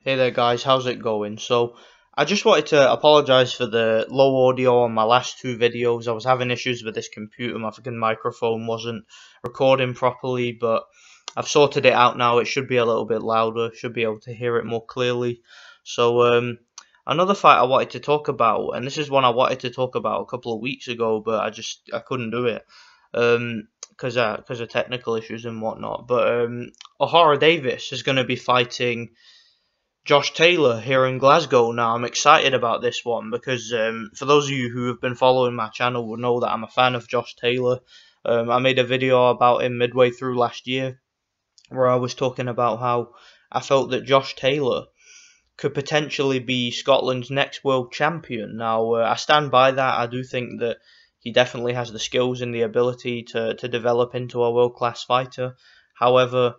Hey there guys, how's it going? So, I just wanted to apologise for the low audio on my last two videos. I was having issues with this computer, my fucking microphone wasn't recording properly, but I've sorted it out now. It should be a little bit louder, should be able to hear it more clearly. So, another fight I wanted to talk about, and this is one I wanted to talk about a couple of weeks ago, but I couldn't do it. Because of technical issues and whatnot. But Ohara Davies is going to be fighting Josh Taylor here in Glasgow. Now, I'm excited about this one because for those of you who have been following my channel will know that I'm a fan of Josh Taylor. I made a video about him midway through last year where I was talking about how I felt that Josh Taylor could potentially be Scotland's next world champion. Now, I stand by that. I do think that he definitely has the skills and the ability to develop into a world-class fighter. However,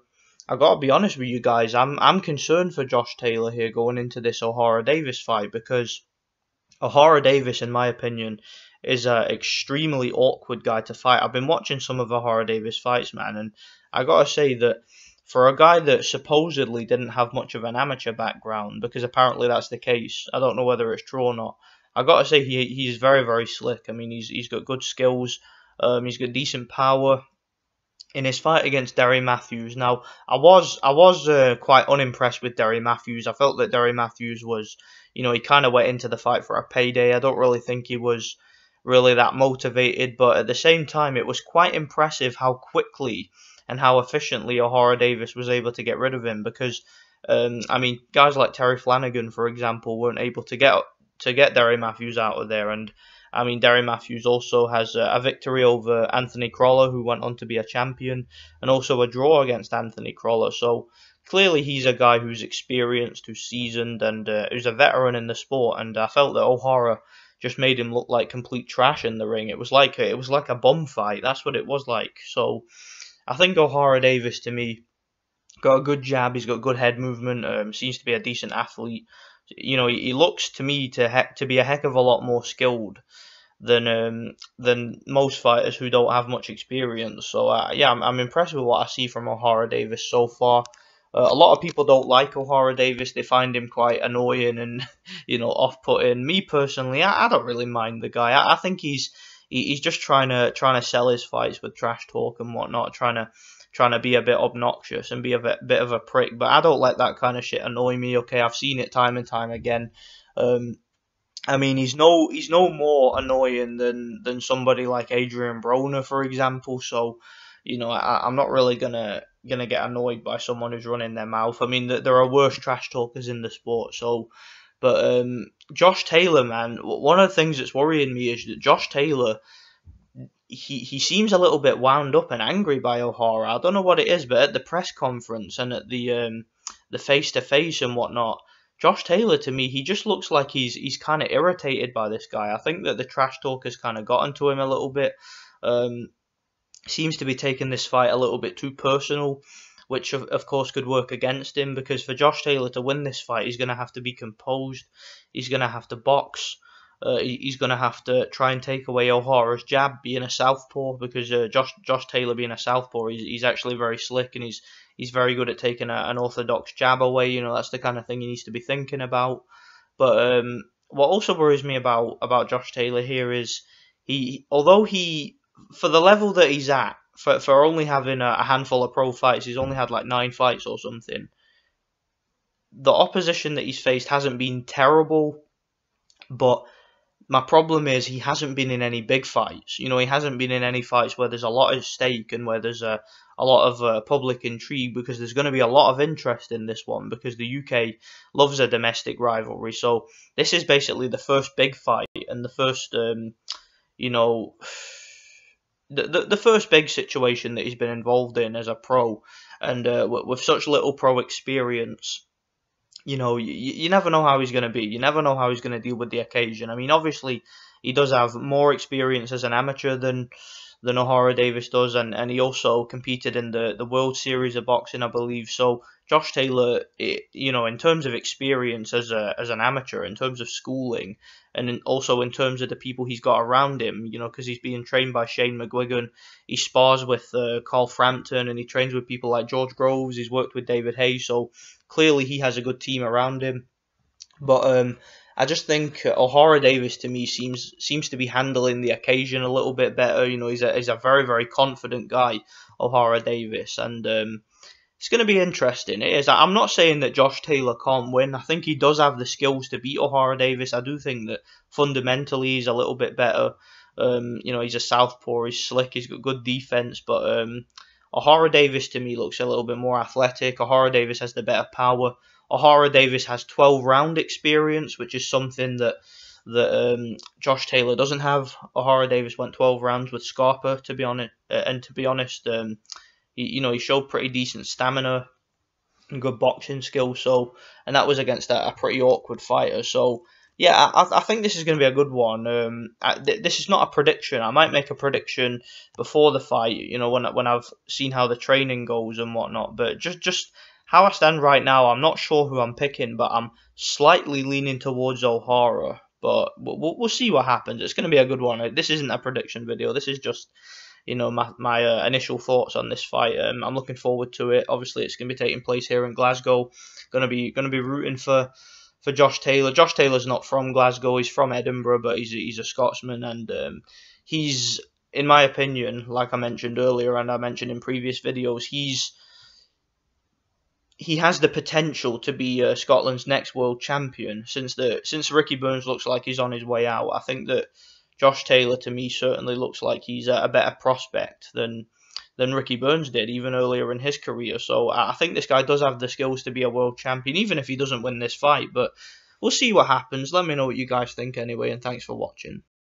I gotta be honest with you guys, I'm concerned for Josh Taylor here going into this Ohara Davies fight, because Ohara Davies, in my opinion, is an extremely awkward guy to fight. I've been watching some of Ohara Davies fights, man, and I gotta say that for a guy that supposedly didn't have much of an amateur background, because apparently that's the case, I don't know whether it's true or not, I gotta say he's very, very slick. I mean, he's got good skills, he's got decent power. In his fight against Derry Matthews, now I was quite unimpressed with Derry Matthews. I felt that Derry Matthews was, he kind of went into the fight for a payday. I don't really think he was really that motivated, but at the same time, it was quite impressive how quickly and how efficiently Ohara Davies was able to get rid of him. Because I mean, guys like Terry Flanagan, for example, weren't able to get Derry Matthews out of there. And I mean, Derry Matthews also has a victory over Anthony Crolla, who went on to be a champion, and also a draw against Anthony Crolla. So clearly he's a guy who's experienced, who's seasoned, and who's a veteran in the sport. And I felt that Ohara just made him look like complete trash in the ring. It was like a bum fight. That's what it was like. So I think Ohara Davies, to me, got a good jab. He's got good head movement. Seems to be a decent athlete. He looks to me to be a heck of a lot more skilled than most fighters who don't have much experience. So yeah, I'm impressed with what I see from Ohara Davies so far. A lot of people don't like Ohara Davies. They find him quite annoying and off-putting. Me personally, I don't really mind the guy. I think he's just trying to sell his fights with trash talk and whatnot, trying to be a bit obnoxious and be a bit of a prick. But I don't let that kind of shit annoy me. Okay, I've seen it time and time again. I mean, he's no more annoying than somebody like Adrian Broner, for example. So, I'm not really gonna get annoyed by someone who's running their mouth. I mean, there are worse trash talkers in the sport. So, but Josh Taylor, man, one of the things that's worrying me is that Josh Taylor, he seems a little bit wound up and angry by Ohara. I don't know what it is, but at the press conference and at the face-to-face and whatnot, Josh Taylor, to me, he just looks like he's kind of irritated by this guy. I think that the trash talk has kind of gotten to him a little bit. Seems to be taking this fight a little bit too personal, which of course could work against him, because for Josh Taylor to win this fight, he's going to have to be composed. He's going to have to box. He's going to have to try and take away Ohara's jab, being a southpaw, because Josh Taylor being a southpaw, he's actually very slick, and he's very good at taking an orthodox jab away. That's the kind of thing he needs to be thinking about. But what also worries me about Josh Taylor here is although he, for the level that he's at, for only having a handful of pro fights, he's only had like 9 fights or something. The opposition that he's faced hasn't been terrible, but my problem is he hasn't been in any big fights. He hasn't been in any fights where there's a lot at stake and where there's a lot of public intrigue, because there's going to be a lot of interest in this one, because the UK loves a domestic rivalry. So this is basically the first big fight and the first, the first big situation that he's been involved in as a pro, and with such little pro experience. You never know how he's going to be. You never know how he's going to deal with the occasion. I mean, obviously, he does have more experience as an amateur than Ohara Davies does, and he also competed in the World Series of Boxing, I believe. So Josh Taylor, in terms of experience as an amateur, in terms of schooling, and also in terms of the people he's got around him, because he's being trained by Shane McGuigan, he spars with Carl Frampton, and he trains with people like George Groves. He's worked with David Hayes, so clearly he has a good team around him. But I just think Ohara Davies to me seems to be handling the occasion a little bit better. You know, he's a very, very confident guy, Ohara Davies, and it's going to be interesting. It is. I'm not saying that Josh Taylor can't win. I think he does have the skills to beat Ohara Davies. I do think that fundamentally he's a little bit better. You know, he's a southpaw. He's slick. He's got good defense. But Ohara Davies to me looks a little bit more athletic. Ohara Davies has the better power. Ohara Davies has 12-round experience, which is something that Josh Taylor doesn't have. Ohara Davies went 12 rounds with Scarpa, to be honest, he showed pretty decent stamina and good boxing skills. So, and that was against a pretty awkward fighter. So, yeah, I think this is going to be a good one. This is not a prediction. I might make a prediction before the fight, you know, when I've seen how the training goes and whatnot. But just how I stand right now, I'm not sure who I'm picking, but I'm slightly leaning towards Ohara. But we'll see what happens. It's going to be a good one. This isn't a prediction video. This is just, you know, my initial thoughts on this fight. I'm looking forward to it. Obviously, it's going to be taking place here in Glasgow. Gonna be rooting for Josh Taylor. Josh Taylor's not from Glasgow. He's from Edinburgh, but he's a Scotsman, and he's, in my opinion, like I mentioned earlier and I mentioned in previous videos, he has the potential to be Scotland's next world champion. Since Ricky Burns looks like he's on his way out, I think that Josh Taylor to me certainly looks like he's a better prospect than Ricky Burns did even earlier in his career. So I think this guy does have the skills to be a world champion, even if he doesn't win this fight. But we'll see what happens. Let me know what you guys think anyway, and thanks for watching.